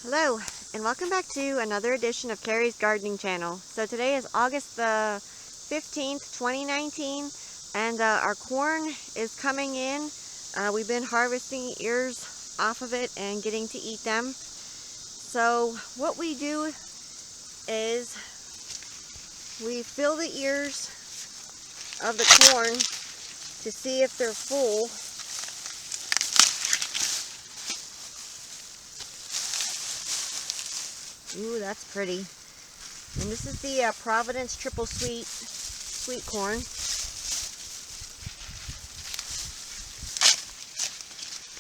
Hello, and welcome back to another edition of Carrie's Gardening Channel. So today is August the 15th, 2019, and our corn is coming in. We've been harvesting ears off of it and getting to eat them. So what we do is we fill the ears of the corn to see if they're full. Ooh, that's pretty. And this is the Providence Triple Sweet corn.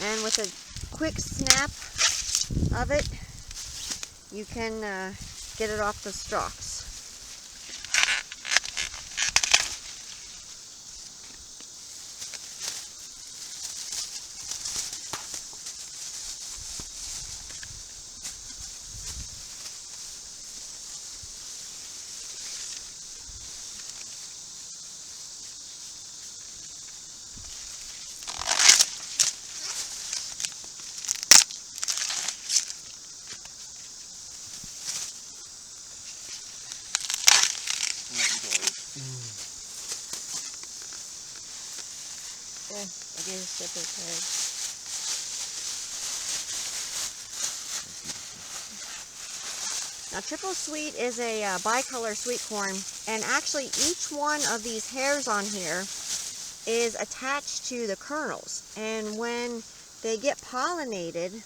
And with a quick snap of it, you can get it off the stalks. Yeah, I get a sip of it. Now, Triple Sweet is a bicolor sweet corn, and actually each one of these hairs on here is attached to the kernels, and when they get pollinated,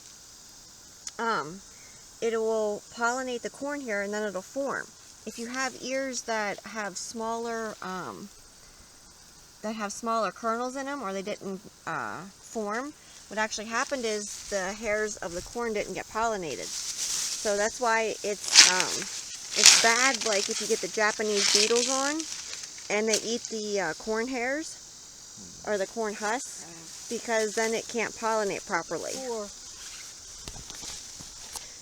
it will pollinate the corn here, and then it'll form. If you have ears that have smaller kernels in them, or they didn't form, what actually happened is the hairs of the corn didn't get pollinated. So that's why it's bad, like if you get the Japanese beetles on and they eat the corn hairs or the corn husks, because then it can't pollinate properly.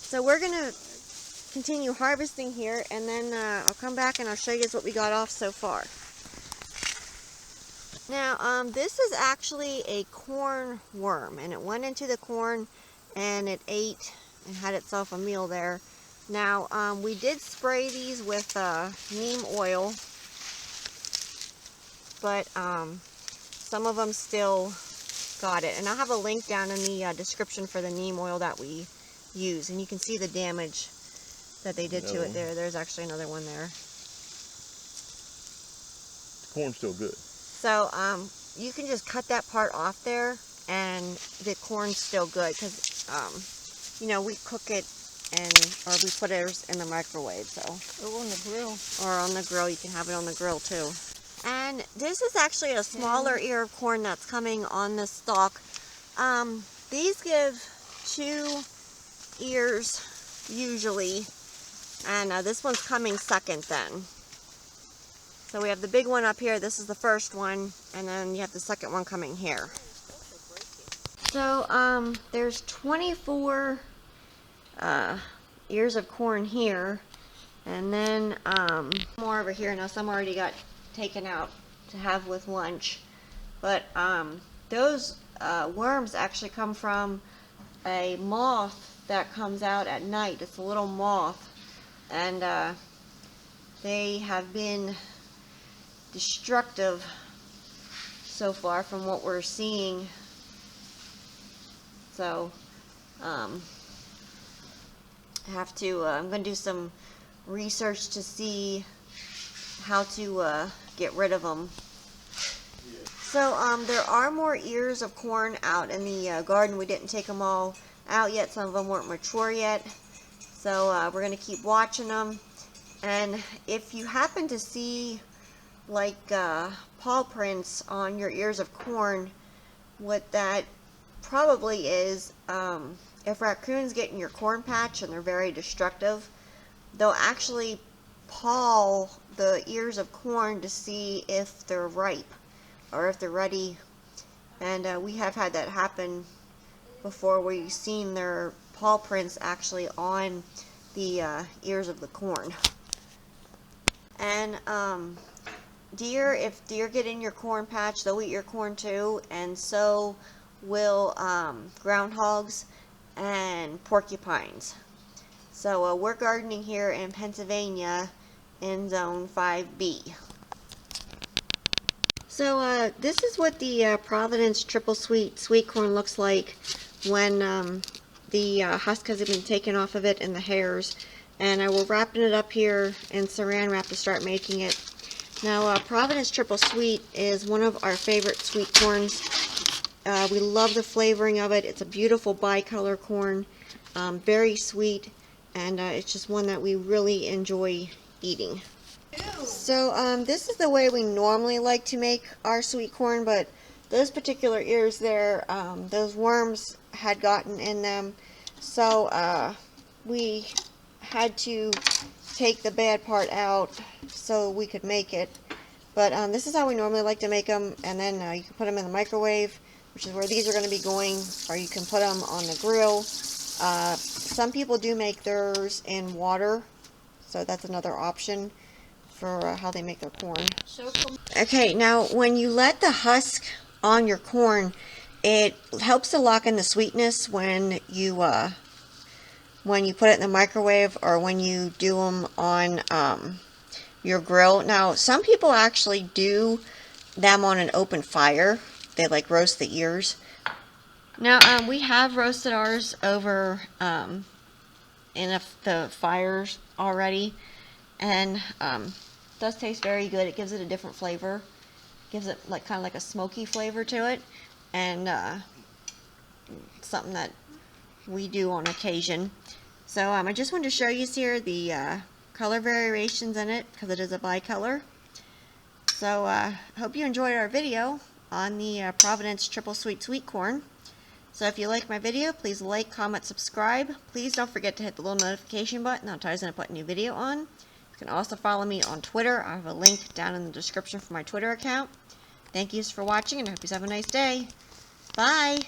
So we're going to continue harvesting here, and then I'll come back and I'll show you what we got off so far. Now, this is actually a corn worm, and it went into the corn and it ate and had itself a meal there. Now, we did spray these with neem oil, but some of them still got it. And I'll have a link down in the description for the neem oil that we use, and you can see the damage that they did to it there. There's actually another one there. The corn's still good. So you can just cut that part off there, and the corn's still good, because you know, we cook it or we put it in the microwave. So, or on the grill. Or on the grill. You can have it on the grill too. And this is actually a smaller ear of corn that's coming on the stalk. These give 2 ears usually, and this one's coming second then. So we have the big one up here. This is the first one, and then you have the second one coming here. So there's 24 ears of corn here, and then more over here. Now some already got taken out to have with lunch, but those worms actually come from a moth that comes out at night. It's a little moth, and they have been destructive so far from what we're seeing. So I'm going to do some research to see how to get rid of them. So there are more ears of corn out in the garden. We didn't take them all out yet. Some of them weren't mature yet. So we're going to keep watching them. And if you happen to see like paw prints on your ears of corn, what that probably is, if raccoons get in your corn patch and they're very destructive, they'll actually paw the ears of corn to see if they're ripe or if they're ready. And we have had that happen before, where you've seen their paw prints actually on the ears of the corn. And if deer get in your corn patch, they'll eat your corn too, and so will groundhogs and porcupines. So we're gardening here in Pennsylvania in Zone 5B. So this is what the Providence Triple Sweet corn looks like when the husk has been taken off of it and the hairs. And we're wrapping it up here in saran wrap to start making it. Now Providence Triple Sweet is one of our favorite sweet corns. We love the flavoring of it. It's a beautiful bicolor corn, very sweet, and it's just one that we really enjoy eating. So this is the way we normally like to make our sweet corn, but those particular ears there, those worms had gotten in them, so we had to take the bad part out so we could make it. But this is how we normally like to make them, and then you can put them in the microwave, which is where these are going to be going, or you can put them on the grill. Some people do make theirs in water, so that's another option for how they make their corn. Okay, now when you let the husk on your corn, it helps to lock in the sweetness when you put it in the microwave or when you do them on your grill. Now, some people actually do them on an open fire. They like roast the ears. Now, we have roasted ours over in the fires already, and it does taste very good. It gives it a different flavor. Gives it like kind of like a smoky flavor to it, and something that we do on occasion. So I just wanted to show you here the color variations in it, because it is a bicolor. So hope you enjoyed our video on the Providence Triple Sweet corn. So if you like my video, please like, comment, subscribe. Please don't forget to hit the little notification button. That'll tell you when I put a new video on. You can also follow me on Twitter. I have a link down in the description for my Twitter account. Thank you for watching, and I hope you have a nice day. Bye!